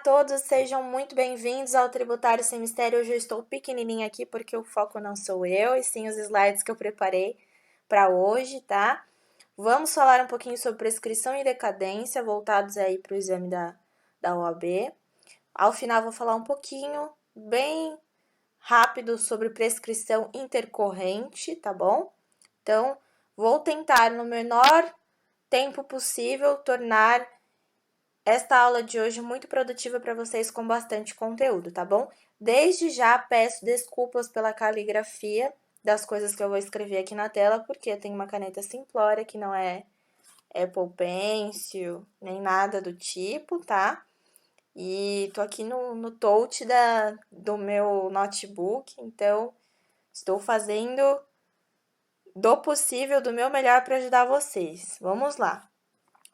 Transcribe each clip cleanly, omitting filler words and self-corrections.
todos, sejam muito bem-vindos ao Tributário Sem Mistério. Hoje eu estou pequenininha aqui porque o foco não sou eu, e sim os slides que eu preparei para hoje, tá? Vamos falar um pouquinho sobre prescrição e decadência, voltados aí para o exame da OAB. Ao final vou falar um pouquinho, bem rápido, sobre prescrição intercorrente, tá bom? Então, vou tentar no menor tempo possível tornar esta aula de hoje muito produtiva para vocês, com bastante conteúdo, tá bom? Desde já peço desculpas pela caligrafia das coisas que eu vou escrever aqui na tela, porque eu tenho uma caneta simplória que não é Apple Pencil, nem nada do tipo, tá? E tô aqui no touch do meu notebook, então estou fazendo do possível, do meu melhor para ajudar vocês. Vamos lá.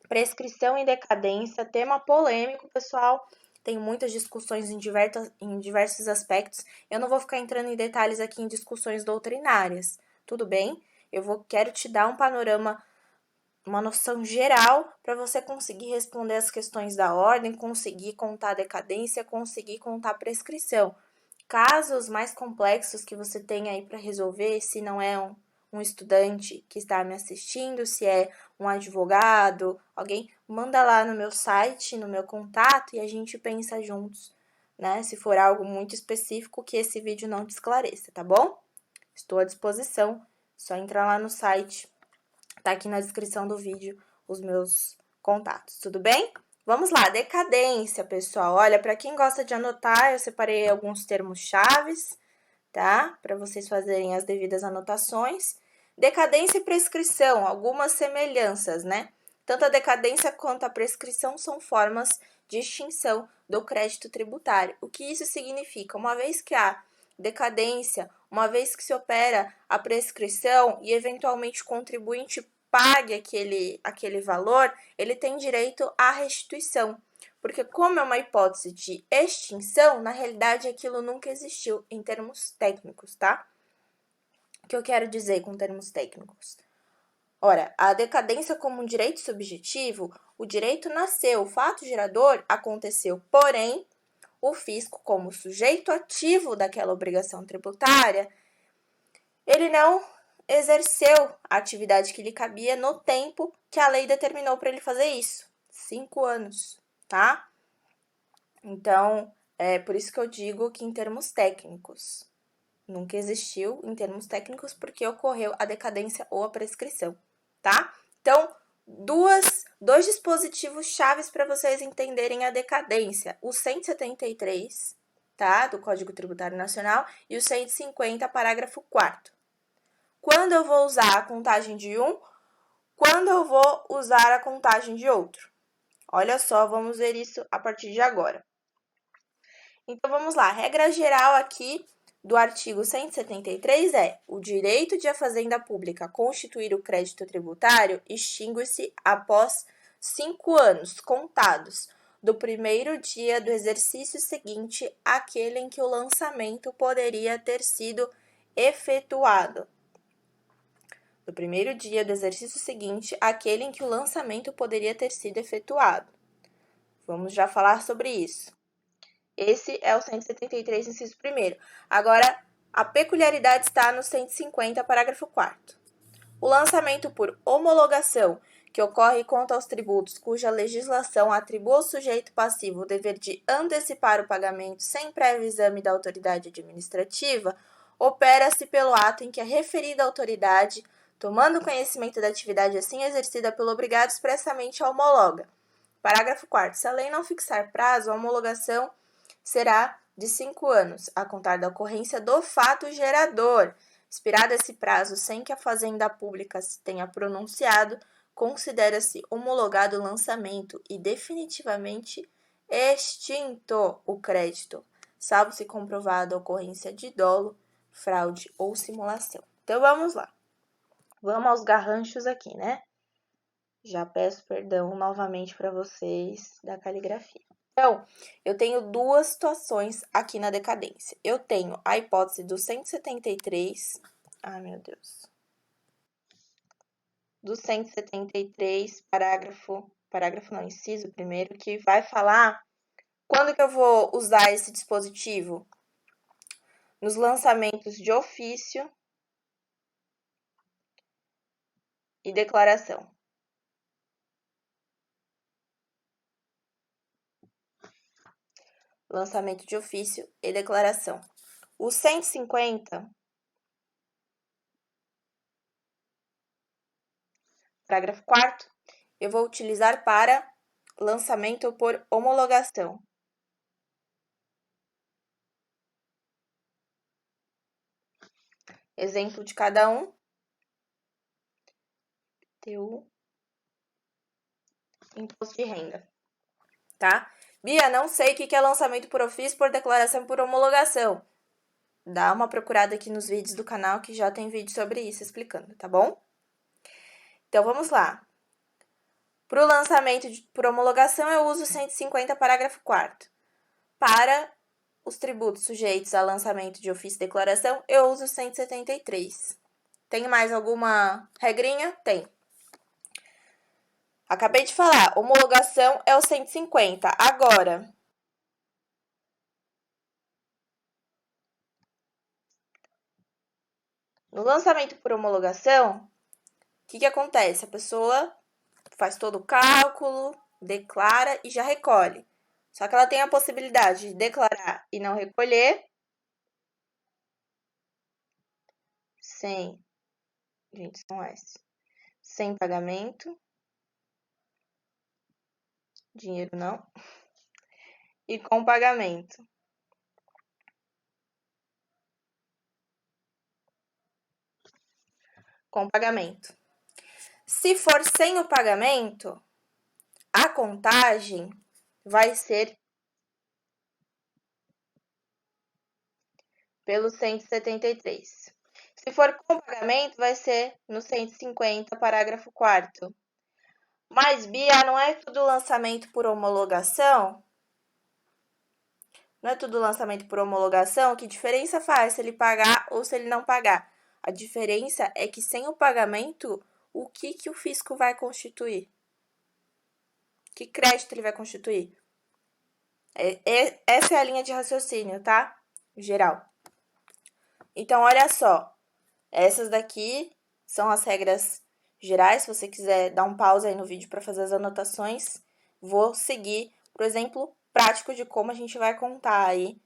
Prescrição e decadência, tema polêmico, pessoal. Tem muitas discussões em diversos aspectos. Eu não vou ficar entrando em detalhes aqui em discussões doutrinárias, tudo bem? Quero te dar um panorama, uma noção geral para você conseguir responder as questões da ordem, conseguir contar a decadência, conseguir contar a prescrição. Casos mais complexos que você tem aí para resolver, se não é um estudante que está me assistindo, se é um advogado, alguém, manda lá no meu site, no meu contato, e a gente pensa juntos, né? Se for algo muito específico que esse vídeo não te esclareça, tá bom? Estou à disposição, só entrar lá no site, tá aqui na descrição do vídeo os meus contatos, tudo bem? Vamos lá, decadência, pessoal. Olha, para quem gosta de anotar, eu separei alguns termos chaves, tá? Para vocês fazerem as devidas anotações. Decadência e prescrição, algumas semelhanças, né? Tanto a decadência quanto a prescrição são formas de extinção do crédito tributário. O que isso significa? Uma vez que há decadência, uma vez que se opera a prescrição e eventualmente o contribuinte pague aquele valor, ele tem direito à restituição. Porque como é uma hipótese de extinção, na realidade aquilo nunca existiu em termos técnicos, tá? O que eu quero dizer com termos técnicos? Ora, a decadência como um direito subjetivo, o direito nasceu, o fato gerador aconteceu, porém, o fisco, como sujeito ativo daquela obrigação tributária, ele não exerceu a atividade que lhe cabia no tempo que a lei determinou para ele fazer isso. 5 anos, tá? Então, é por isso que eu digo que em termos técnicos, nunca existiu em termos técnicos porque ocorreu a decadência ou a prescrição, tá? Então, dois dispositivos chaves para vocês entenderem a decadência. O 173, tá? Do Código Tributário Nacional e o 150, parágrafo 4º. Quando eu vou usar a contagem de um, quando eu vou usar a contagem de outro. Olha só, vamos ver isso a partir de agora. Então, vamos lá. Regra geral aqui do artigo 173 é: o direito de a Fazenda Pública constituir o crédito tributário extingue-se após 5 anos contados do primeiro dia do exercício seguinte àquele em que o lançamento poderia ter sido efetuado. Do primeiro dia do exercício seguinte àquele em que o lançamento poderia ter sido efetuado. Vamos já falar sobre isso. Esse é o 173, inciso 1º. Agora, a peculiaridade está no 150, parágrafo 4º. O lançamento por homologação, que ocorre quanto aos tributos cuja legislação atribua ao sujeito passivo o dever de antecipar o pagamento sem prévio exame da autoridade administrativa, opera-se pelo ato em que a referida autoridade, tomando conhecimento da atividade assim exercida pelo obrigado, expressamente a homologa. Parágrafo 4º. Se a lei não fixar prazo, a homologação será de 5 anos, a contar da ocorrência do fato gerador. Expirado esse prazo sem que a Fazenda Pública se tenha pronunciado, considera-se homologado o lançamento e definitivamente extinto o crédito, salvo se comprovada a ocorrência de dolo, fraude ou simulação. Então, vamos lá. Vamos aos garranchos aqui, né? Já peço perdão novamente para vocês da caligrafia. Então, eu tenho duas situações aqui na decadência. Eu tenho a hipótese do 173. Ai, meu Deus. Do 173, parágrafo não, inciso 1º, que vai falar Quando que eu vou usar esse dispositivo? Nos lançamentos de ofício e declaração. Lançamento de ofício e declaração. O 150, parágrafo 4º, eu vou utilizar para lançamento por homologação. Exemplo de cada um. IPTU, imposto de renda, tá? Bia, não sei o que é lançamento por ofício, por declaração, por homologação. Dá uma procurada aqui nos vídeos do canal que já tem vídeo sobre isso explicando, tá bom? Então, vamos lá. Para o lançamento por homologação, eu uso 150, parágrafo 4º. Para os tributos sujeitos a lançamento de ofício e declaração, eu uso 173. Tem mais alguma regrinha? Tem. Acabei de falar, homologação é o 150. Agora, no lançamento por homologação, o que acontece? A pessoa faz todo o cálculo, declara e já recolhe. Só que ela tem a possibilidade de declarar e não recolher sem, gente, são S, sem pagamento, dinheiro não, e com pagamento. Com pagamento. Se for sem o pagamento, a contagem vai ser pelo 173. Se for com pagamento, vai ser no 150, parágrafo 4º. Mas, Bia, não é tudo lançamento por homologação? Não é tudo lançamento por homologação? Que diferença faz se ele pagar ou se ele não pagar? A diferença é que sem o pagamento, o que o fisco vai constituir? Que crédito ele vai constituir? Essa é a linha de raciocínio, tá? Geral. Então, olha só. Essas daqui são as regras gerais. Se você quiser dar um pause aí no vídeo para fazer as anotações, vou seguir, por exemplo, prático de como a gente vai contar aí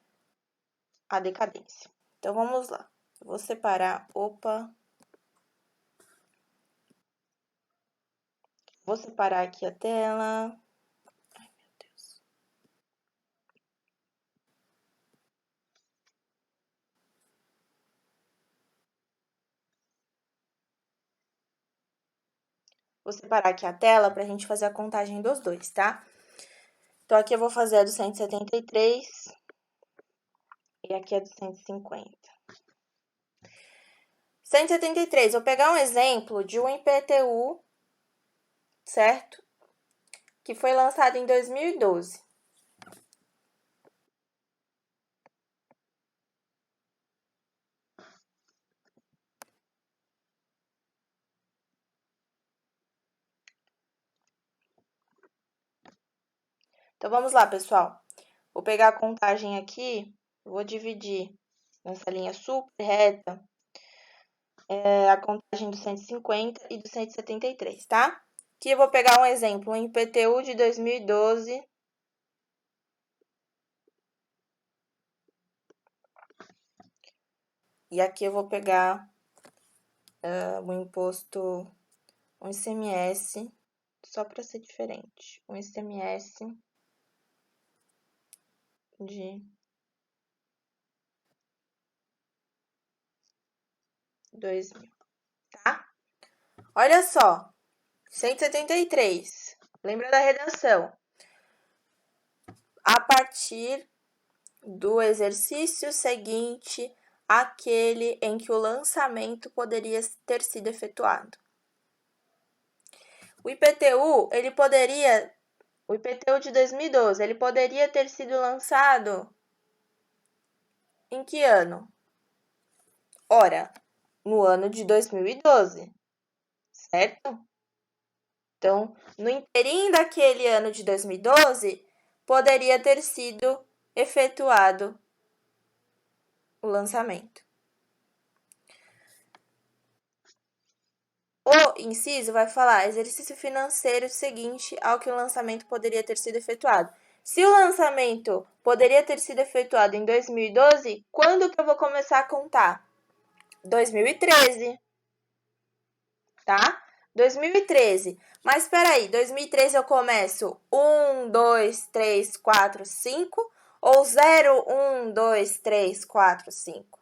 a decadência. Então, vamos lá. Eu vou separar, vou separar aqui a tela. Ai, meu Deus. Vou separar aqui a tela para a gente fazer a contagem dos dois, tá? Então, aqui eu vou fazer a do 173 e aqui a do 150. 173, vou pegar um exemplo de um IPTU, certo? Que foi lançado em 2012. Então, vamos lá, pessoal. Vou pegar a contagem aqui, vou dividir nessa linha super reta a contagem do 150 e do 173, tá? Aqui eu vou pegar um exemplo, um IPTU de 2012. E aqui eu vou pegar o imposto, um ICMS, só para ser diferente. Um ICMS de 2000, tá? Olha só, 173. Lembra da redação? A partir do exercício seguinte àquele em que o lançamento poderia ter sido efetuado. O IPTU, o IPTU de 2012, ele poderia ter sido lançado em que ano? Ora, no ano de 2012, certo? Então, no inteirinho daquele ano de 2012, poderia ter sido efetuado o lançamento. O inciso vai falar exercício financeiro seguinte ao que o lançamento poderia ter sido efetuado. Se o lançamento poderia ter sido efetuado em 2012, quando que eu vou começar a contar? 2013, tá? 2013. Mas espera aí, 2013 eu começo 1, 2, 3, 4, 5 ou 0, 1, 2, 3, 4, 5?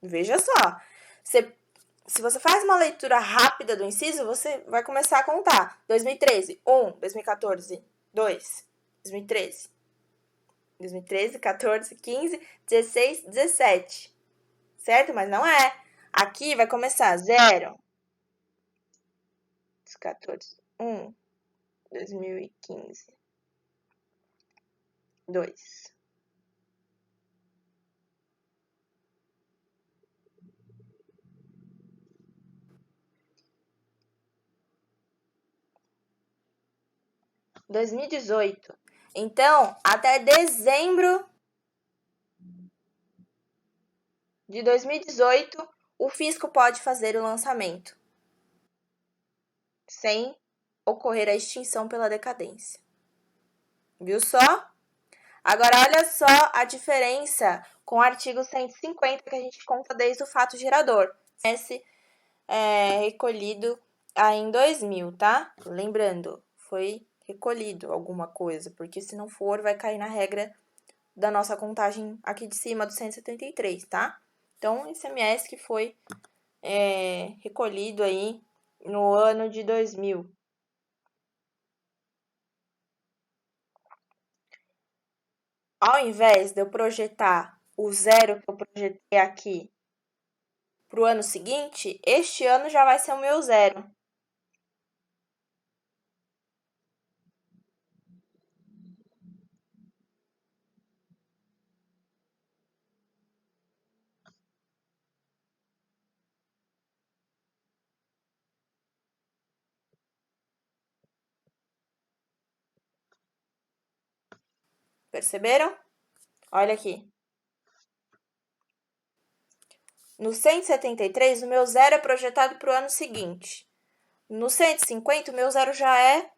Veja só, se você faz uma leitura rápida do inciso, você vai começar a contar. 2013, 1, 2014, 2, 2013, 2013, 14, 15, 16, 17. Certo? Mas não é. Aqui vai começar 0, 14, 1, 2015, 2. Em 2018. Então, até dezembro de 2018, o fisco pode fazer o lançamento, sem ocorrer a extinção pela decadência. Viu só? Agora, olha só a diferença com o artigo 150, que a gente conta desde o fato gerador. Esse recolhido aí em 2000, tá? Lembrando, foi recolhido alguma coisa, porque se não for, vai cair na regra da nossa contagem aqui de cima do 173, tá? Então, ICMS que foi recolhido aí no ano de 2000. Ao invés de eu projetar o 0 que eu projetei aqui para o ano seguinte, este ano já vai ser o meu 0. Perceberam? Olha aqui. No 173, o meu 0 é projetado para o ano seguinte. No 150, o meu 0 já é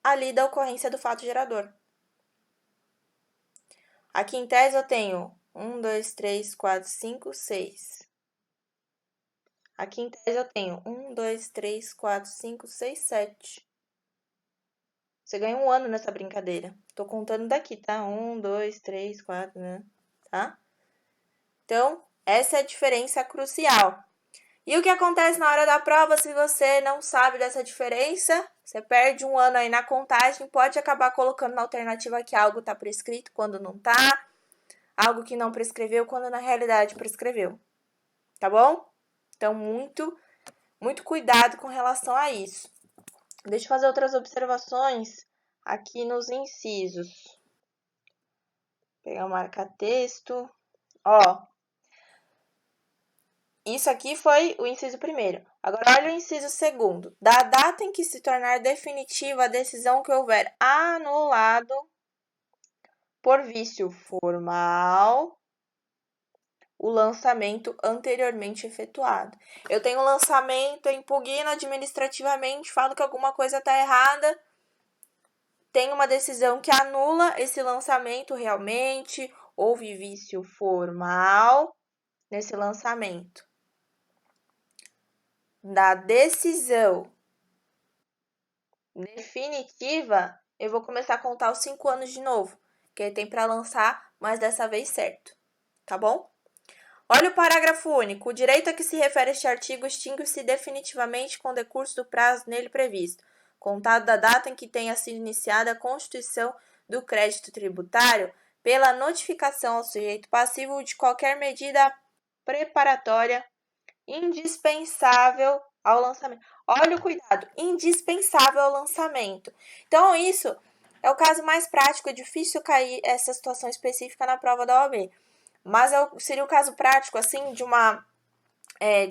ali da ocorrência do fato gerador. Aqui em tese eu tenho 1, 2, 3, 4, 5, 6. Aqui em tese eu tenho 1, 2, 3, 4, 5, 6, 7. Você ganha um ano nessa brincadeira. Tô contando daqui, tá? 1, 2, 3, 4, né? Tá? Então, essa é a diferença crucial. E o que acontece na hora da prova, se você não sabe dessa diferença, você perde um ano aí na contagem, pode acabar colocando na alternativa que algo está prescrito quando não tá, algo que não prescreveu quando na realidade prescreveu. Tá bom? Então, muito cuidado com relação a isso. Deixa eu fazer outras observações aqui nos incisos. Vou pegar o marca-texto. Ó, isso aqui foi o inciso primeiro. Agora, olha o inciso segundo. Da data em que se tornar definitiva a decisão que houver anulado por vício formal o lançamento anteriormente efetuado. Eu tenho um lançamento, impugno administrativamente, falo que alguma coisa está errada, tem uma decisão que anula esse lançamento realmente, houve vício formal nesse lançamento. Da decisão definitiva, eu vou começar a contar os 5 anos de novo, que tem para lançar, mas dessa vez certo, tá bom? Olha o parágrafo único. O direito a que se refere este artigo extingue-se definitivamente com o decurso do prazo nele previsto, contado da data em que tenha sido iniciada a constituição do crédito tributário, pela notificação ao sujeito passivo de qualquer medida preparatória indispensável ao lançamento. Olha o cuidado, indispensável ao lançamento. Então, isso é o caso mais prático, é difícil cair essa situação específica na prova da OAB. Mas seria o caso prático, assim, de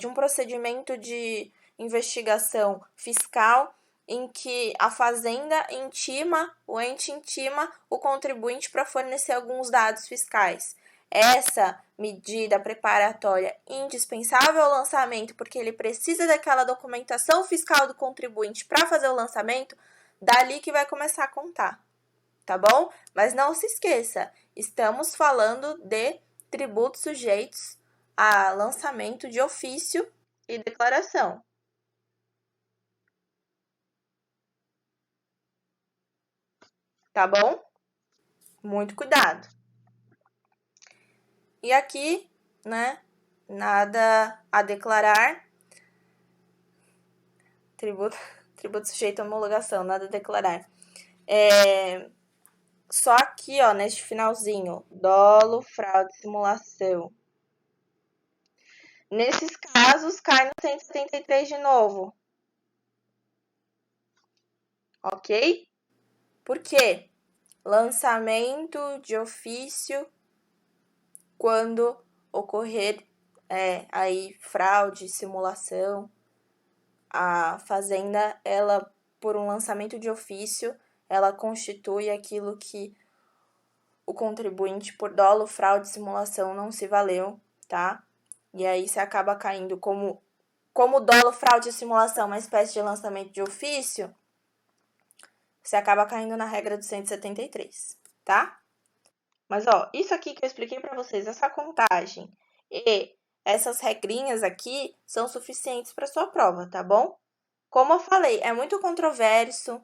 um procedimento de investigação fiscal em que a fazenda intima, o ente intima o contribuinte para fornecer alguns dados fiscais. Essa medida preparatória indispensável ao lançamento, porque ele precisa daquela documentação fiscal do contribuinte para fazer o lançamento, dali que vai começar a contar, tá bom? Mas não se esqueça, estamos falando de tributos sujeitos a lançamento de ofício e declaração. Tá bom? Muito cuidado. E aqui, né, nada a declarar. Tributo sujeito a homologação, nada a declarar. Só aqui, ó, neste finalzinho, dolo, fraude, simulação. Nesses casos, cai no 173 de novo. Ok? Por quê? Lançamento de ofício quando ocorrer aí fraude, simulação. A fazenda, ela, por um lançamento de ofício, ela constitui aquilo que o contribuinte, por dolo, fraude, simulação, não se valeu, tá? E aí você acaba caindo como dolo, fraude e simulação, uma espécie de lançamento de ofício, você acaba caindo na regra do 173, tá? Mas, ó, isso aqui que eu expliquei para vocês, essa contagem e essas regrinhas aqui são suficientes para sua prova, tá bom? Como eu falei, é muito controverso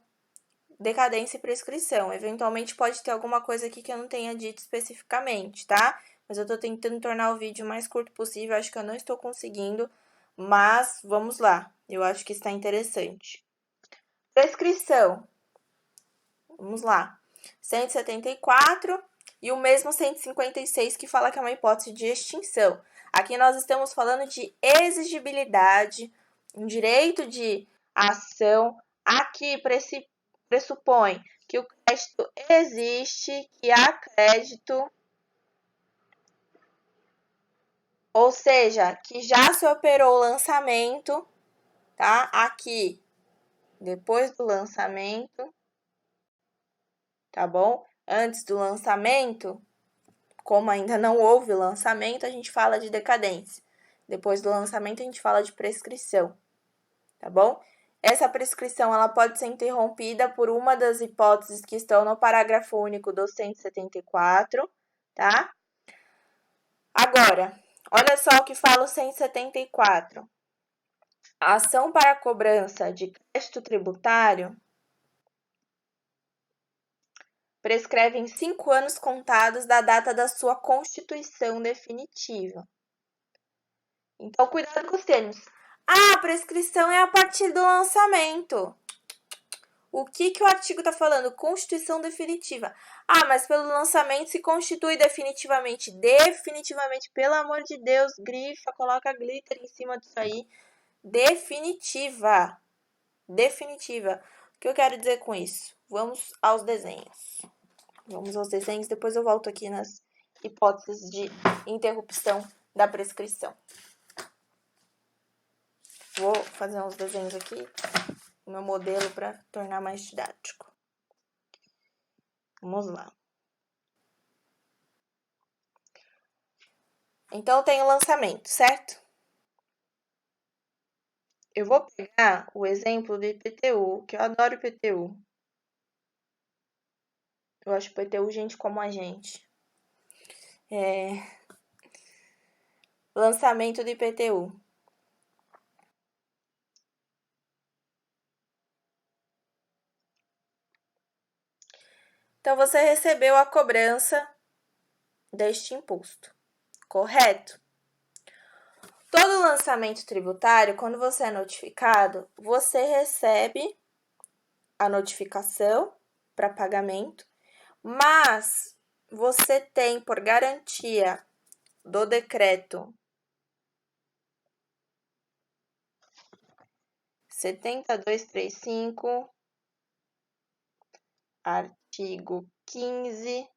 decadência e prescrição. Eventualmente pode ter alguma coisa aqui que eu não tenha dito especificamente, tá? Mas eu tô tentando tornar o vídeo o mais curto possível, acho que eu não estou conseguindo, mas vamos lá. Eu acho que está interessante. Prescrição. Vamos lá. 174 e o mesmo 156 que fala que é uma hipótese de extinção. Aqui nós estamos falando de exigibilidade, um direito de ação. Aqui pressupõe que o crédito existe, que há crédito, ou seja, que já se operou o lançamento, tá? Aqui, depois do lançamento, tá bom? Antes do lançamento, como ainda não houve lançamento, a gente fala de decadência. Depois do lançamento, a gente fala de prescrição, tá bom? Essa prescrição ela pode ser interrompida por uma das hipóteses que estão no parágrafo único do 174, tá? Agora, olha só o que fala o 174. A ação para cobrança de crédito tributário prescreve em 5 anos contados da data da sua constituição definitiva. Então, cuidado com os termos. A prescrição é a partir do lançamento. O que o artigo está falando? Constituição definitiva. Ah, mas pelo lançamento se constitui definitivamente. Definitivamente, pelo amor de Deus, grifa, coloca glitter em cima disso aí. Definitiva. Definitiva. O que eu quero dizer com isso? Vamos aos desenhos. Vamos aos desenhos, depois eu volto aqui nas hipóteses de interrupção da prescrição. Vou fazer uns desenhos aqui, o meu modelo para tornar mais didático. Vamos lá. Então, tem o lançamento, certo? Eu vou pegar o exemplo do IPTU, que eu adoro IPTU. Eu acho IPTU gente como a gente. Lançamento do IPTU. Então, você recebeu a cobrança deste imposto, correto? Todo lançamento tributário, quando você é notificado, você recebe a notificação para pagamento, mas você tem por garantia do decreto 70235, artigo 15,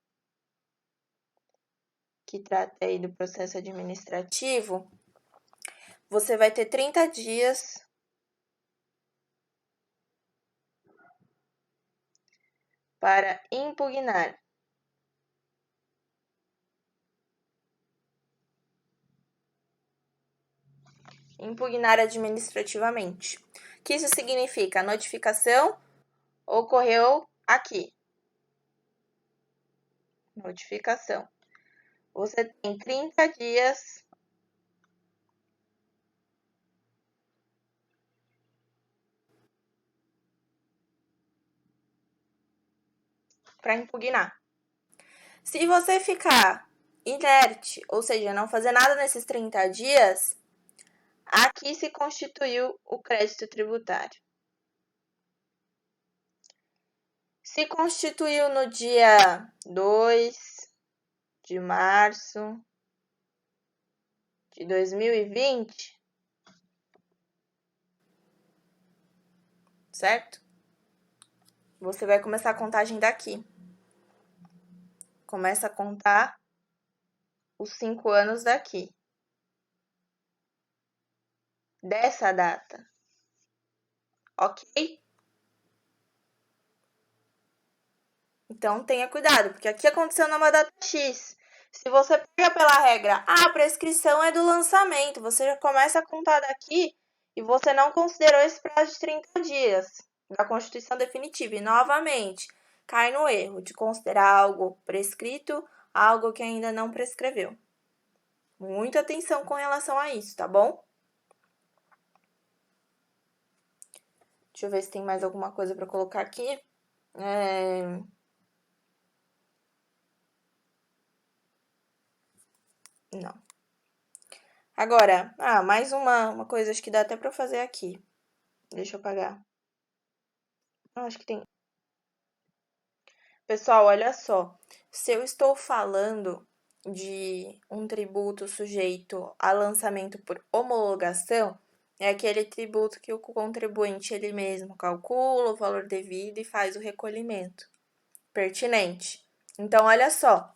que trata aí do processo administrativo, você vai ter 30 dias para impugnar. Impugnar administrativamente. O que isso significa? A notificação ocorreu aqui. Notificação. Você tem 30 dias para impugnar. Se você ficar inerte, ou seja, não fazer nada nesses 30 dias, aqui se constituiu o crédito tributário. Se constituiu no dia 2 de março de 2020, certo? Você vai começar a contagem daqui. Começa a contar os 5 anos daqui. Dessa data. Ok? Então tenha cuidado, porque aqui aconteceu numa data X. Se você pega pela regra, a prescrição é do lançamento, você já começa a contar daqui e você não considerou esse prazo de 30 dias da Constituição definitiva. E novamente, cai no erro de considerar algo prescrito, algo que ainda não prescreveu. Muita atenção com relação a isso, tá bom? Deixa eu ver se tem mais alguma coisa para colocar aqui. Não. Agora, mais uma coisa, acho que dá até para fazer aqui. Deixa eu apagar. Acho que tem. Pessoal, olha só. Se eu estou falando de um tributo sujeito a lançamento por homologação, é aquele tributo que o contribuinte ele mesmo calcula o valor devido e faz o recolhimento pertinente. Então, olha só.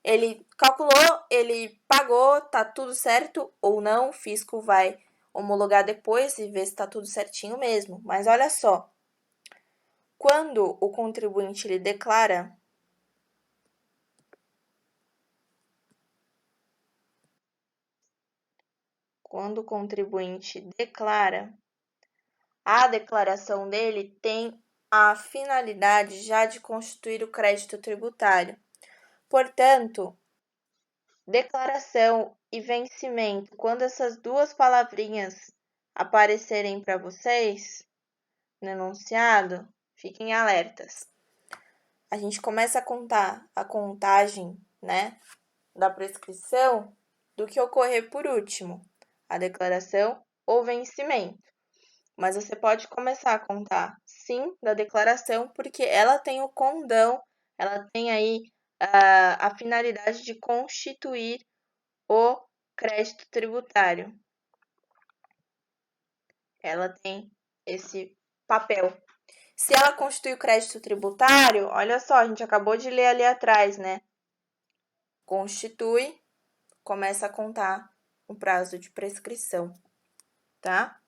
Ele calculou, ele pagou, tá tudo certo ou não, o fisco vai homologar depois e ver se tá tudo certinho mesmo. Mas olha só, quando o contribuinte ele declara, a declaração dele tem a finalidade já de constituir o crédito tributário. Portanto, declaração e vencimento, quando essas duas palavrinhas aparecerem para vocês no enunciado, fiquem alertas. A gente começa a contar a contagem, né, da prescrição do que ocorrer por último, a declaração ou vencimento. Mas você pode começar a contar, sim, da declaração, porque ela tem o condão, ela tem aí a finalidade de constituir o crédito tributário. Ela tem esse papel. Se ela constitui o crédito tributário, olha só, a gente acabou de ler ali atrás, né? Constitui, começa a contar o prazo de prescrição, tá?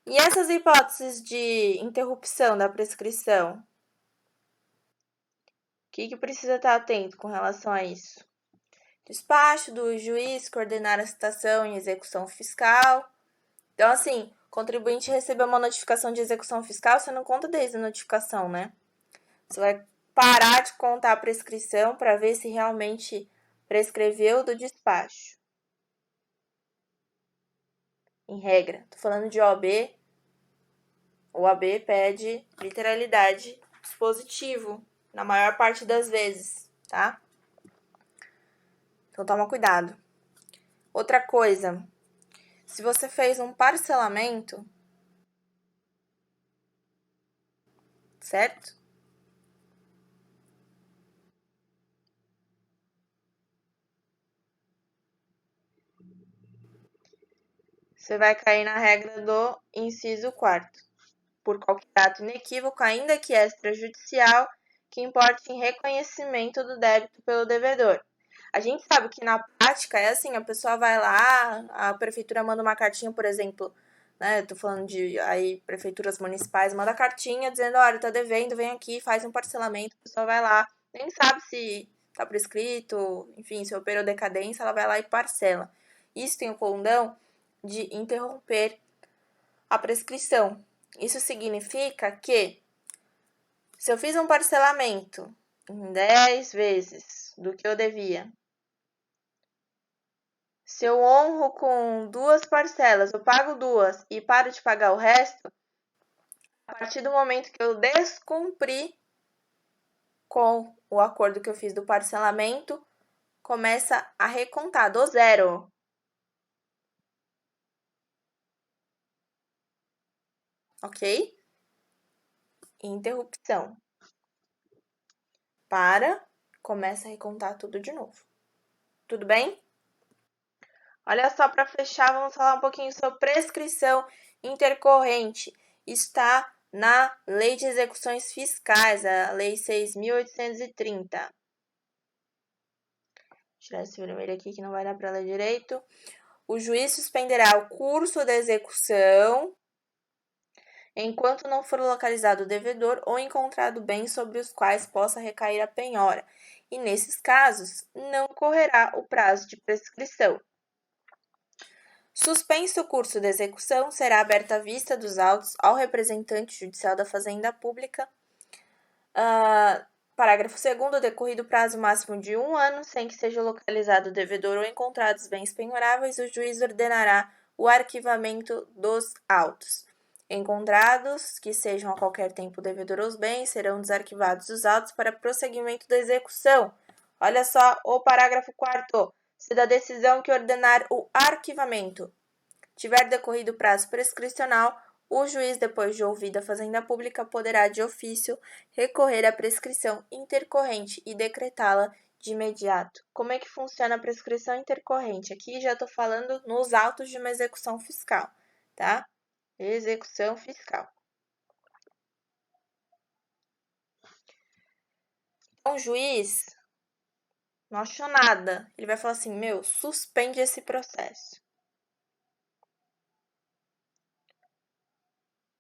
E essas hipóteses de interrupção da prescrição? O que precisa estar atento com relação a isso? Despacho do juiz que ordenar a citação em execução fiscal. Então, assim, o contribuinte recebeu uma notificação de execução fiscal, você não conta desde a notificação, né? Você vai parar de contar a prescrição para ver se realmente prescreveu do despacho. Em regra, tô falando de OAB. O OAB pede literalidade dispositivo na maior parte das vezes, tá? Então toma cuidado. Outra coisa, se você fez um parcelamento, certo? Você vai cair na regra do inciso 4º. Por qualquer ato inequívoco, ainda que extrajudicial, que importe em reconhecimento do débito pelo devedor. A gente sabe que na prática é assim, a pessoa vai lá, a prefeitura manda uma cartinha, por exemplo, né? Tô falando de aí prefeituras municipais, manda cartinha dizendo, olha, tá devendo, vem aqui, faz um parcelamento, a pessoa vai lá, nem sabe se tá prescrito, enfim, se operou decadência, ela vai lá e parcela. Isso tem o condão de interromper a prescrição. Isso significa que se eu fiz um parcelamento em 10 vezes do que eu devia, se eu honro com 2 parcelas, eu pago 2 e paro de pagar o resto, a partir do momento que eu descumpri com o acordo que eu fiz do parcelamento, começa a recontar do zero. Ok? Interrupção. Para, começa a recontar tudo de novo. Tudo bem? Olha só, para fechar, vamos falar um pouquinho sobre prescrição intercorrente. Está na Lei de Execuções Fiscais, a Lei 6.830. Vou tirar esse vermelho aqui que não vai dar para ler direito. O juiz suspenderá o curso da execução enquanto não for localizado o devedor ou encontrado bens sobre os quais possa recair a penhora. E nesses casos, não correrá o prazo de prescrição. Suspenso o curso de execução, será aberta a vista dos autos ao representante judicial da Fazenda Pública. Parágrafo 2º, decorrido o prazo máximo de 1 ano, sem que seja localizado o devedor ou encontrados bens penhoráveis, o juiz ordenará o arquivamento dos autos. Encontrados que sejam a qualquer tempo devedor aos bens, serão desarquivados os autos para prosseguimento da execução. Olha só o parágrafo 4º. Se da decisão que ordenar o arquivamento tiver decorrido o prazo prescricional, o juiz, depois de ouvida a Fazenda Pública, poderá, de ofício, recorrer à prescrição intercorrente e decretá-la de imediato. Como é que funciona a prescrição intercorrente? Aqui já estou falando nos autos de uma execução fiscal, tá? Execução fiscal. Então, o juiz não achou nada. Ele vai falar assim, suspende esse processo.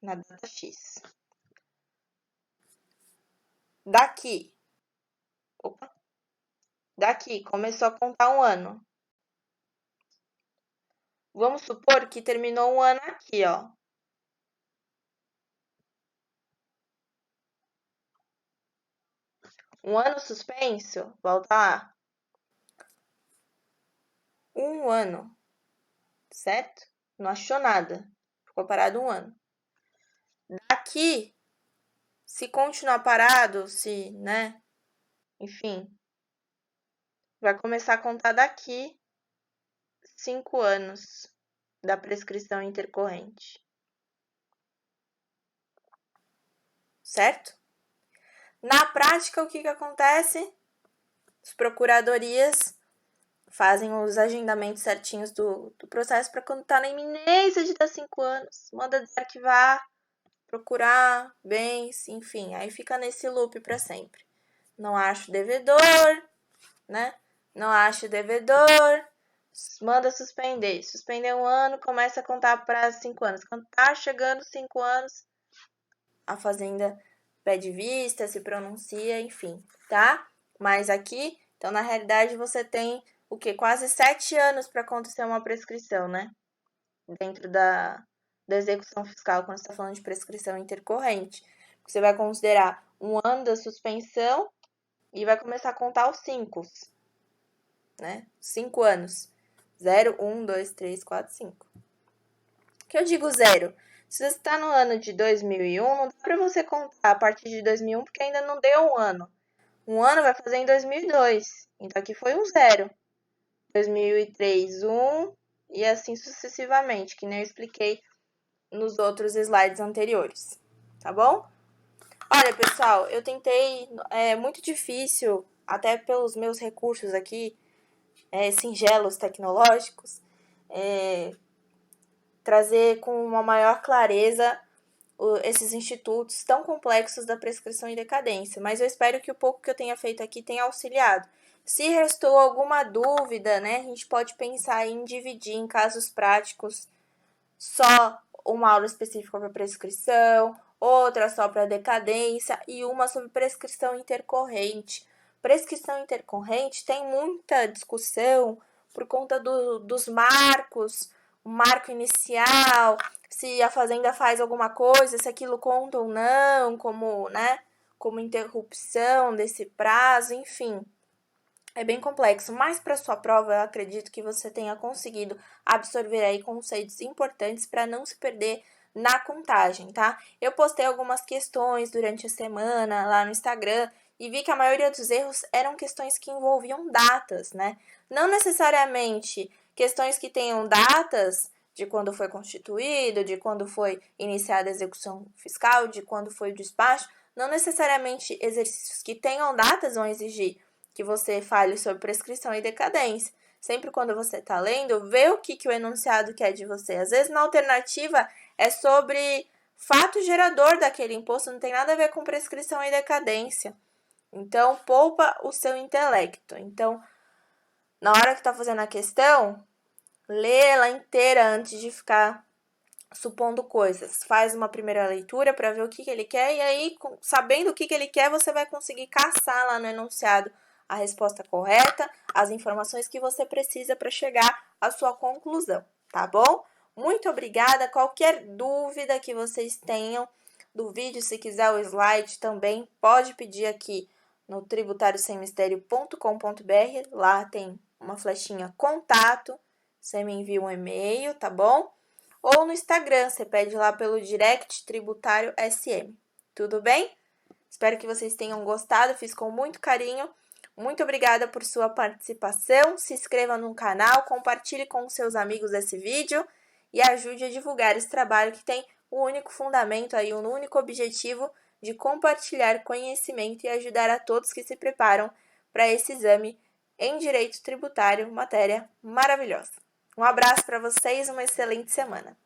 Na data X. Daqui, começou a contar um ano. Vamos supor que terminou um ano aqui, ó. Um ano suspenso, volta lá. Um ano, certo? Não achou nada. Ficou parado um ano. Daqui, se continuar parado, né? Enfim, vai começar a contar daqui 5 anos da prescrição intercorrente. Certo? Na prática, o que acontece? As procuradorias fazem os agendamentos certinhos do processo para quando está na iminência de dar 5 anos. Manda desarquivar, procurar bens, enfim. Aí fica nesse loop para sempre. Não acho devedor, né? Não acho devedor, manda suspender. Suspender um ano, começa a contar para 5 anos. Quando tá chegando 5 anos, a Fazenda pede vista, se pronuncia, enfim, tá? Mas aqui, então, na realidade, você tem o quê? Quase 7 anos para acontecer uma prescrição, né? Dentro da execução fiscal, quando você está falando de prescrição intercorrente. Você vai considerar um ano da suspensão e vai começar a contar os 5, né? 5 anos. 0, 1, 2, 3, 4, 5. Que eu digo 0? Se você está no ano de 2001, não dá para você contar a partir de 2001, porque ainda não deu um ano. Um ano vai fazer em 2002. Então, aqui foi um 0. 2003, 1 e assim sucessivamente, que nem eu expliquei nos outros slides anteriores. Tá bom? Olha, pessoal, eu tentei, é muito difícil, até pelos meus recursos aqui, singelos tecnológicos, trazer com uma maior clareza esses institutos tão complexos da prescrição e decadência, mas eu espero que o pouco que eu tenha feito aqui tenha auxiliado. Se restou alguma dúvida, né, a gente pode pensar em dividir em casos práticos só uma aula específica para prescrição, outra só para decadência e uma sobre prescrição intercorrente. Prescrição intercorrente tem muita discussão por conta dos marcos, o marco inicial, se a fazenda faz alguma coisa, se aquilo conta ou não, como, né, como interrupção desse prazo, enfim. É bem complexo, mas para sua prova eu acredito que você tenha conseguido absorver aí conceitos importantes para não se perder na contagem, tá? Eu postei algumas questões durante a semana lá no Instagram e vi que a maioria dos erros eram questões que envolviam datas, né? Não necessariamente questões que tenham datas de quando foi constituído, de quando foi iniciada a execução fiscal, de quando foi o despacho, não necessariamente exercícios que tenham datas vão exigir que você fale sobre prescrição e decadência. Sempre quando você está lendo, vê o que o enunciado quer de você. Às vezes, na alternativa, é sobre fato gerador daquele imposto, não tem nada a ver com prescrição e decadência. Então, poupa o seu intelecto. Então, na hora que está fazendo a questão, lê ela inteira antes de ficar supondo coisas. Faz uma primeira leitura para ver o que ele quer e aí, sabendo o que ele quer, você vai conseguir caçar lá no enunciado a resposta correta, as informações que você precisa para chegar à sua conclusão, tá bom? Muito obrigada. Qualquer dúvida que vocês tenham do vídeo, se quiser o slide também, pode pedir aqui no tributariossemmistério.com.br. Lá tem uma flechinha contato, você me envia um e-mail, tá bom? Ou no Instagram, você pede lá pelo direct tributário SM. Tudo bem? Espero que vocês tenham gostado, fiz com muito carinho. Muito obrigada por sua participação. Se inscreva no canal, compartilhe com seus amigos esse vídeo e ajude a divulgar esse trabalho que tem o único fundamento aí, o único objetivo de compartilhar conhecimento e ajudar a todos que se preparam para esse exame em Direito Tributário, matéria maravilhosa. Um abraço para vocês, uma excelente semana.